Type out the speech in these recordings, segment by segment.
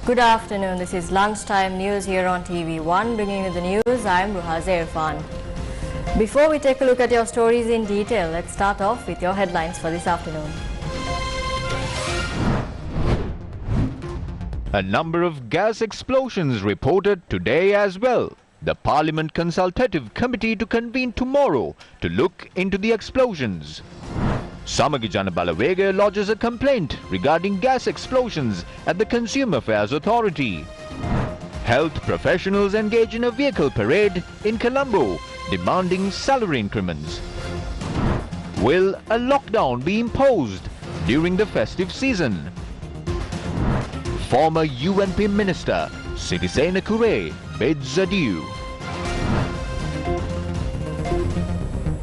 Good afternoon. This is lunchtime news here on TV1. Bringing you the news, I'm Ruhaz Irfan. Before we take a look at your stories in detail, let's start off with your headlines for this afternoon. A number of gas explosions reported today as well. The Parliament Consultative Committee to convene tomorrow to look into the explosions. Samagi Jana Balawega lodges a complaint regarding gas explosions at the Consumer Affairs Authority. Health professionals engage in a vehicle parade in Colombo, demanding salary increments. Will a lockdown be imposed during the festive season? Former UNP Minister Sirisena Kure bids adieu.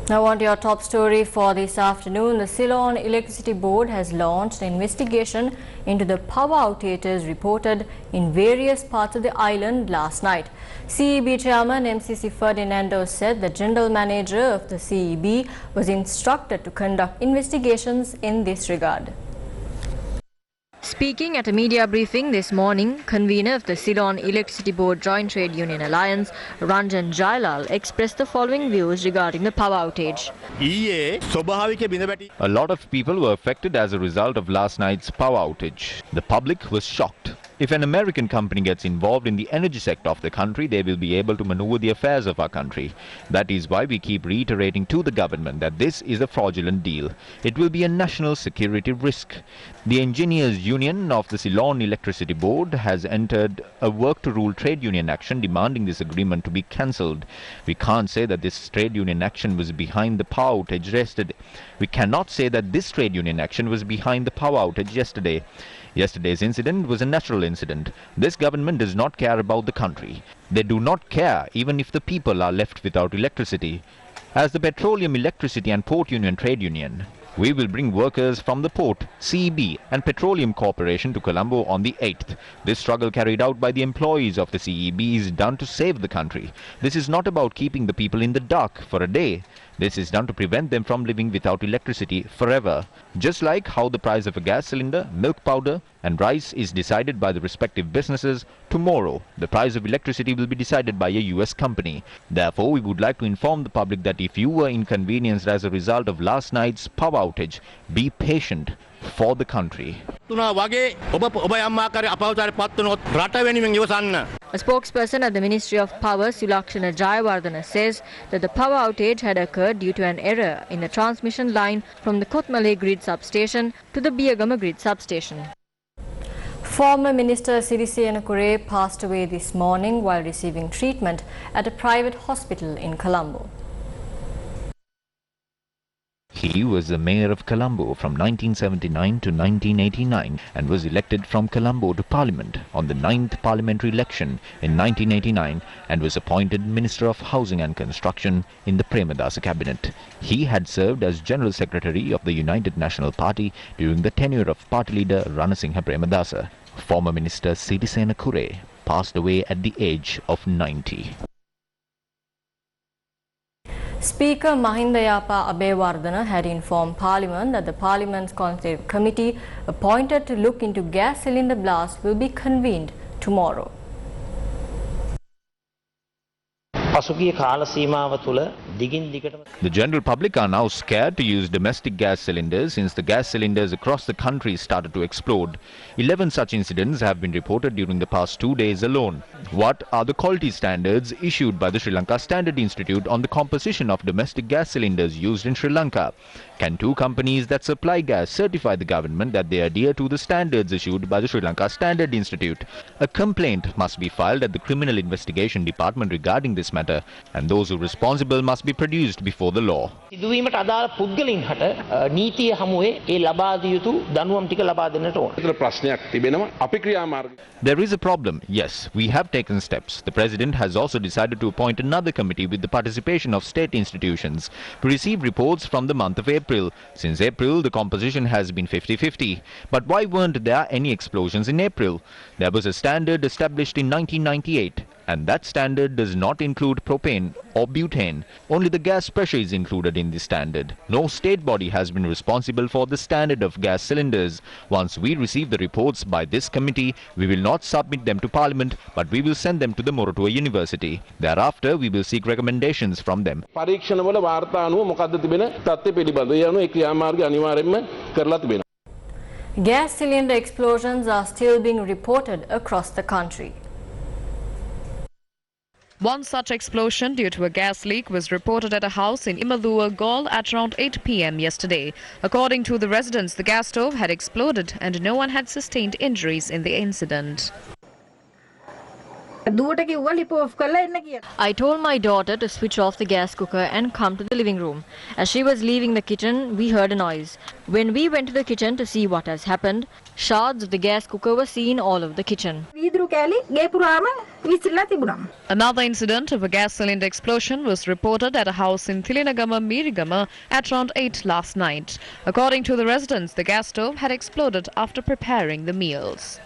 Now on to your top story for this afternoon. The Ceylon Electricity Board has launched an investigation into the power outages reported in various parts of the island last night. CEB Chairman MCC Ferdinando said the General Manager of the CEB was instructed to conduct investigations in this regard. Speaking at a media briefing this morning, convener of the Ceylon Electricity Board Joint Trade Union Alliance, Ranjan Jailal, expressed the following views regarding the power outage. A lot of people were affected as a result of last night's power outage. The public was shocked. If an American company gets involved in the energy sector of the country, they will be able to maneuver the affairs of our country. That is why we keep reiterating to the government that this is a fraudulent deal. It will be a national security risk. The Engineers Union of the Ceylon Electricity Board has entered a work-to-rule trade union action demanding this agreement to be cancelled. We can't say that this trade union action was behind the power outage yesterday. We cannot say that this trade union action was behind the power outage yesterday. Yesterday's incident was a natural incident. This government does not care about the country. They do not care even if the people are left without electricity. As the Petroleum, Electricity and Port Union Trade Union, we will bring workers from the port, CEB and Petroleum Corporation to Colombo on the 8th. This struggle carried out by the employees of the CEB is done to save the country. This is not about keeping the people in the dark for a day. This is done to prevent them from living without electricity forever. Just like how the price of a gas cylinder, milk powder and rice is decided by the respective businesses, tomorrow the price of electricity will be decided by a US company. Therefore, we would like to inform the public that if you were inconvenienced as a result of last night's power outage, be patient for the country. A spokesperson at the Ministry of Power, Sulakshana Jayawardena, says that the power outage had occurred due to an error in the transmission line from the Kotmale grid substation to the Biyagama grid substation. Former Minister Sirisena Kure passed away this morning while receiving treatment at a private hospital in Colombo. He was the mayor of Colombo from 1979 to 1989 and was elected from Colombo to Parliament on the 9th parliamentary election in 1989 and was appointed Minister of Housing and Construction in the Premadasa cabinet. He had served as General Secretary of the United National Party during the tenure of party leader Ranasinghe Premadasa. Former Minister Sirisena Kure passed away at the age of 90. Speaker Mahinda Yapa Abewardena had informed Parliament that the Parliament's Consultative Committee appointed to look into gas cylinder blast will be convened tomorrow. The general public are now scared to use domestic gas cylinders since the gas cylinders across the country started to explode. 11 such incidents have been reported during the past 2 days alone. What are the quality standards issued by the Sri Lanka Standard Institute on the composition of domestic gas cylinders used in Sri Lanka? Can two companies that supply gas certify the government that they adhere to the standards issued by the Sri Lanka Standard Institute? A complaint must be filed at the Criminal Investigation Department regarding this matter, and those who are responsible must be produced before the law. There is a problem, yes. We have taken steps. The President has also decided to appoint another committee with the participation of state institutions to receive reports from the month of April. Since April, the composition has been 50-50. But why weren't there any explosions in April? There was a standard established in 1998. And that standard does not include propane or butane. Only the gas pressure is included in the standard. No state body has been responsible for the standard of gas cylinders. Once we receive the reports by this committee, we will not submit them to Parliament, but we will send them to the Moratuwa University. Thereafter, we will seek recommendations from them. පරීක්ෂණවල වාර්තා අනුව මොකද්ද තිබෙන තත්ත්වය පිළිබඳව ඒ අනුව ඒ ක්‍රියාමාර්ග අනිවාර්යයෙන්ම කරලා තිබෙනවා. Gas cylinder explosions are still being reported across the country. One such explosion due to a gas leak was reported at a house in Imalua, Gaul at around 8 p.m. yesterday. According to the residents, the gas stove had exploded and no one had sustained injuries in the incident. I told my daughter to switch off the gas cooker and come to the living room. As she was leaving the kitchen, we heard a noise. When we went to the kitchen to see what has happened, shards of the gas cooker were seen all over the kitchen. Another incident of a gas cylinder explosion was reported at a house in Thilinagama, Mirigama at around 8 last night. According to the residents, the gas stove had exploded after preparing the meals.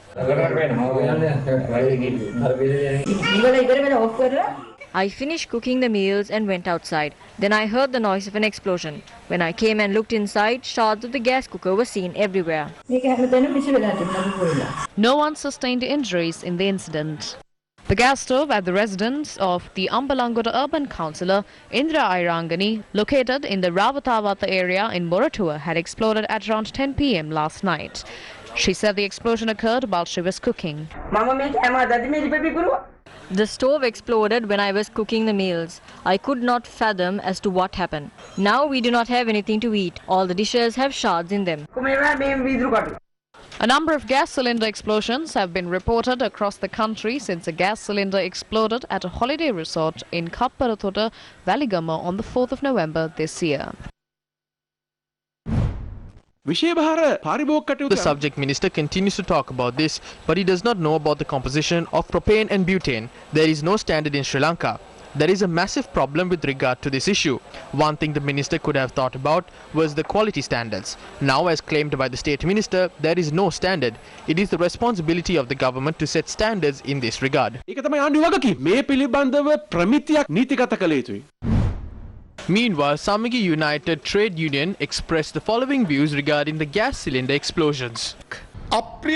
I finished cooking the meals and went outside. Then I heard the noise of an explosion. When I came and looked inside, shards of the gas cooker were seen everywhere. No one sustained injuries in the incident. The gas stove at the residence of the Ambalangota urban councillor Indra Airangani, located in the Ravatawata area in Moratuwa, had exploded at around 10 p.m. last night. She said the explosion occurred while she was cooking. The stove exploded when I was cooking the meals. I could not fathom as to what happened. Now we do not have anything to eat. All the dishes have shards in them. A number of gas cylinder explosions have been reported across the country since a gas cylinder exploded at a holiday resort in Kapparathotta, Valigama on the 4th of November this year. The subject minister continues to talk about this, but he does not know about the composition of propane and butane. There is no standard in Sri Lanka. There is a massive problem with regard to this issue. One thing the minister could have thought about was the quality standards. Now, as claimed by the state minister, there is no standard. It is the responsibility of the government to set standards in this regard. Meanwhile, Samagi United Trade Union expressed the following views regarding the gas cylinder explosions. By the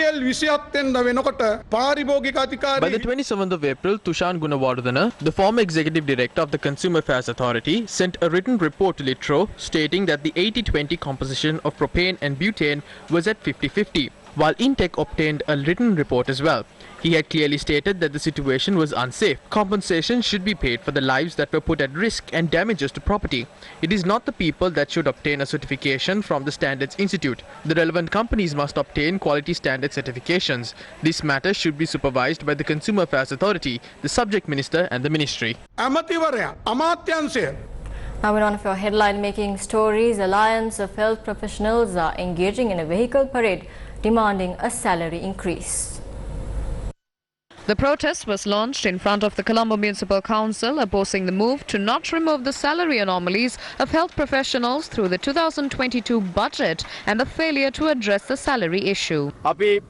27th of April, Tushan Gunawardana, the former executive director of the Consumer Affairs Authority, sent a written report to Litro stating that the 80-20 composition of propane and butane was at 50-50, while Intech obtained a written report as well. He had clearly stated that the situation was unsafe. Compensation should be paid for the lives that were put at risk and damages to property. It is not the people that should obtain a certification from the Standards Institute. The relevant companies must obtain quality standard certifications. This matter should be supervised by the Consumer Affairs Authority, the subject minister and the ministry. Now in one of your headline-making stories, Alliance of Health Professionals are engaging in a vehicle parade demanding a salary increase. The protest was launched in front of the Colombo Municipal Council, opposing the move to not remove the salary anomalies of health professionals through the 2022 budget and the failure to address the salary issue. Apart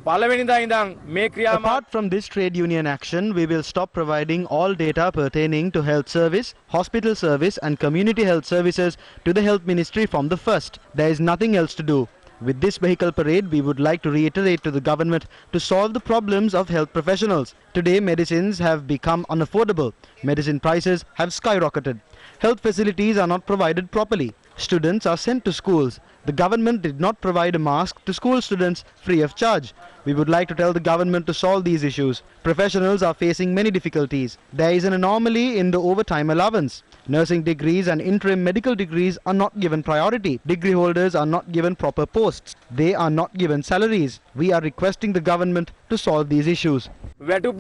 from this trade union action, we will stop providing all data pertaining to health service, hospital service and community health services to the Health Ministry from the 1st. There is nothing else to do. With this vehicle parade, we would like to reiterate to the government to solve the problems of health professionals. Today, medicines have become unaffordable. Medicine prices have skyrocketed. Health facilities are not provided properly. Students are sent to schools. The government did not provide a mask to school students free of charge. We would like to tell the government to solve these issues. Professionals are facing many difficulties. There is an anomaly in the overtime allowance. Nursing degrees and interim medical degrees are not given priority. Degree holders are not given proper posts. They are not given salaries. We are requesting the government to solve these issues. Today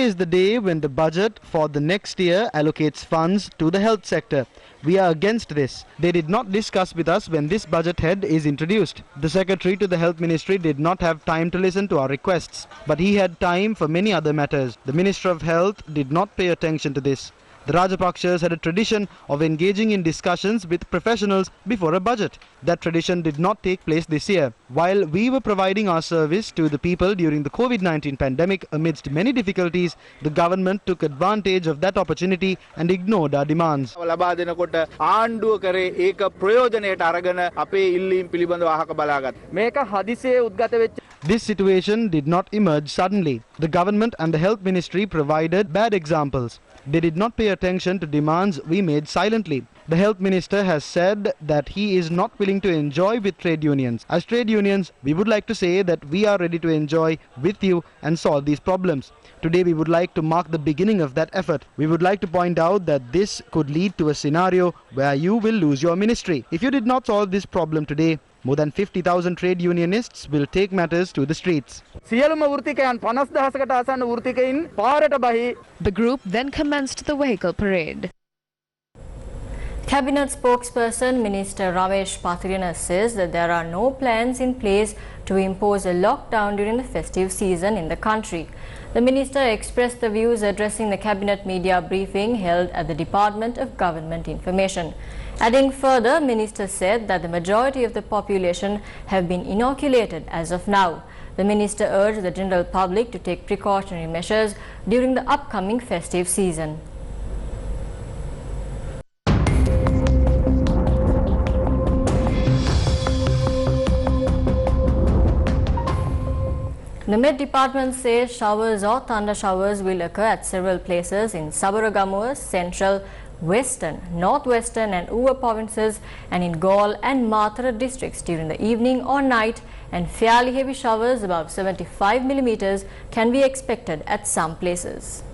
is the day when the budget for the next year allocates funds to the health sector. We are against this. They did not discuss with us when this budget head is introduced. The Secretary to the Health Ministry did not have time to listen to our requests, but he had time for many other matters. The Minister of Health did not pay attention to this. The Rajapakshas had a tradition of engaging in discussions with professionals before a budget. That tradition did not take place this year. While we were providing our service to the people during the COVID-19 pandemic amidst many difficulties, the government took advantage of that opportunity and ignored our demands. This situation did not emerge suddenly. The government and the health ministry provided bad examples. They did not pay attention to demands we made silently. The health minister has said that he is not willing to enjoy with trade unions. As trade unions, we would like to say that we are ready to enjoy with you and solve these problems. Today we would like to mark the beginning of that effort. We would like to point out that this could lead to a scenario where you will lose your ministry. If you did not solve this problem today, more than 50,000 trade unionists will take matters to the streets. The group then commenced the vehicle parade. Cabinet spokesperson Minister Ramesh Pathirana says that there are no plans in place to impose a lockdown during the festive season in the country. The minister expressed the views addressing the cabinet media briefing held at the Department of Government Information. Adding further, Minister said that the majority of the population have been inoculated as of now. The minister urged the general public to take precautionary measures during the upcoming festive season. The Met Department says showers or thunder showers will occur at several places in Sabaragamuwa, Central, Western, Northwestern and Uva provinces and in Galle and Matara districts during the evening or night, and fairly heavy showers above 75 millimeters can be expected at some places.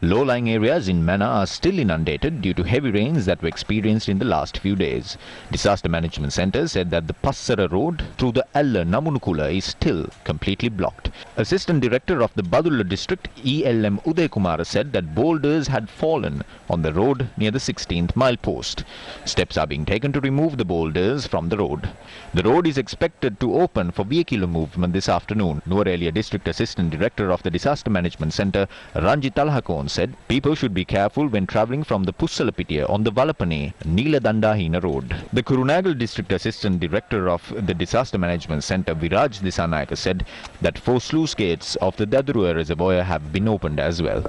Low-lying areas in Mana are still inundated due to heavy rains that were experienced in the last few days. Disaster Management Centre said that the Passara road through the Alla Namunukula is still completely blocked. Assistant Director of the Badulla district, ELM Udayakumara, said that boulders had fallen on the road near the 16th milepost. Steps are being taken to remove the boulders from the road. The road is expected to open for vehicular movement this afternoon. Nuwara District Assistant Director of the Disaster Management Centre, Ranjit Alhakon, said people should be careful when travelling from the Pussalapitiya on the Valapane Neela Dandahina road. The Kurunagal District Assistant Director of the Disaster Management Centre, Viraj Disanayaka, said that 4 sluice gates of the Daduruwa Reservoir have been opened as well.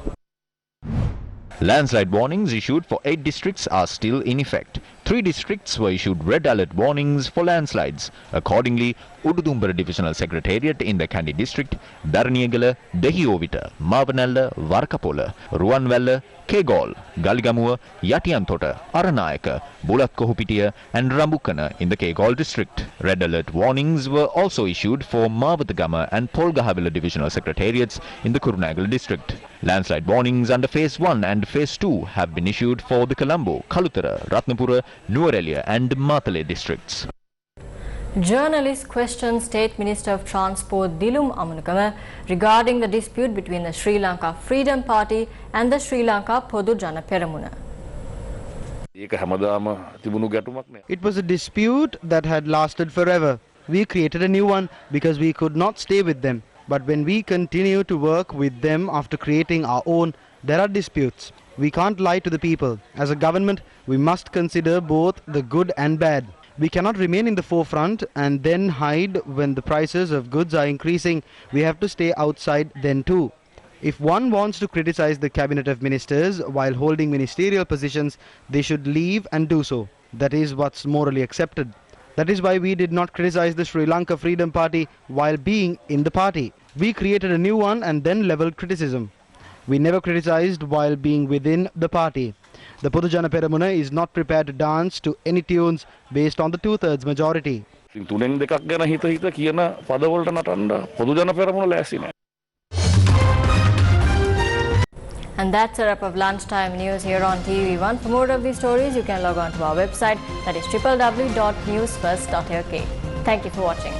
Landslide warnings issued for 8 districts are still in effect. 3 districts were issued red alert warnings for landslides. Accordingly, Ududumbara Divisional Secretariat in the Kandy district, Daraniyagala, Dehiyovita, Mavanalla, Varkapola, Ruwanwella, Kegol, Galigamuwa, Yatiyantota, Aranayaka, Bulakkohupitiya and Rambukana in the Kegol district. Red alert warnings were also issued for Mavatagama and Polgahavila Divisional Secretariats in the Kurunagal district. Landslide warnings under Phase 1 and Phase 2 have been issued for the Colombo, Kalutara, Ratnapura, Nuwara and Matale districts. Journalists questioned State Minister of Transport Dilum Amunakama regarding the dispute between the Sri Lanka Freedom Party and the Sri Lanka Podu Jana Peramuna. It was a dispute that had lasted forever. We created a new one because we could not stay with them. But when we continue to work with them after creating our own, there are disputes. We can't lie to the people. As a government, we must consider both the good and bad. We cannot remain in the forefront and then hide when the prices of goods are increasing. We have to stay outside then too. If one wants to criticize the cabinet of ministers while holding ministerial positions, they should leave and do so. That is what's morally accepted. That is why we did not criticize the Sri Lanka Freedom Party while being in the party. We created a new one and then leveled criticism. We never criticized while being within the party. The Podu Jana Peramuna is not prepared to dance to any tunes based on the 2/3 majority. And that's a wrap of lunchtime news here on TV1. For more of these stories, you can log on to our website, that is www.newsfirst.lk. Thank you for watching.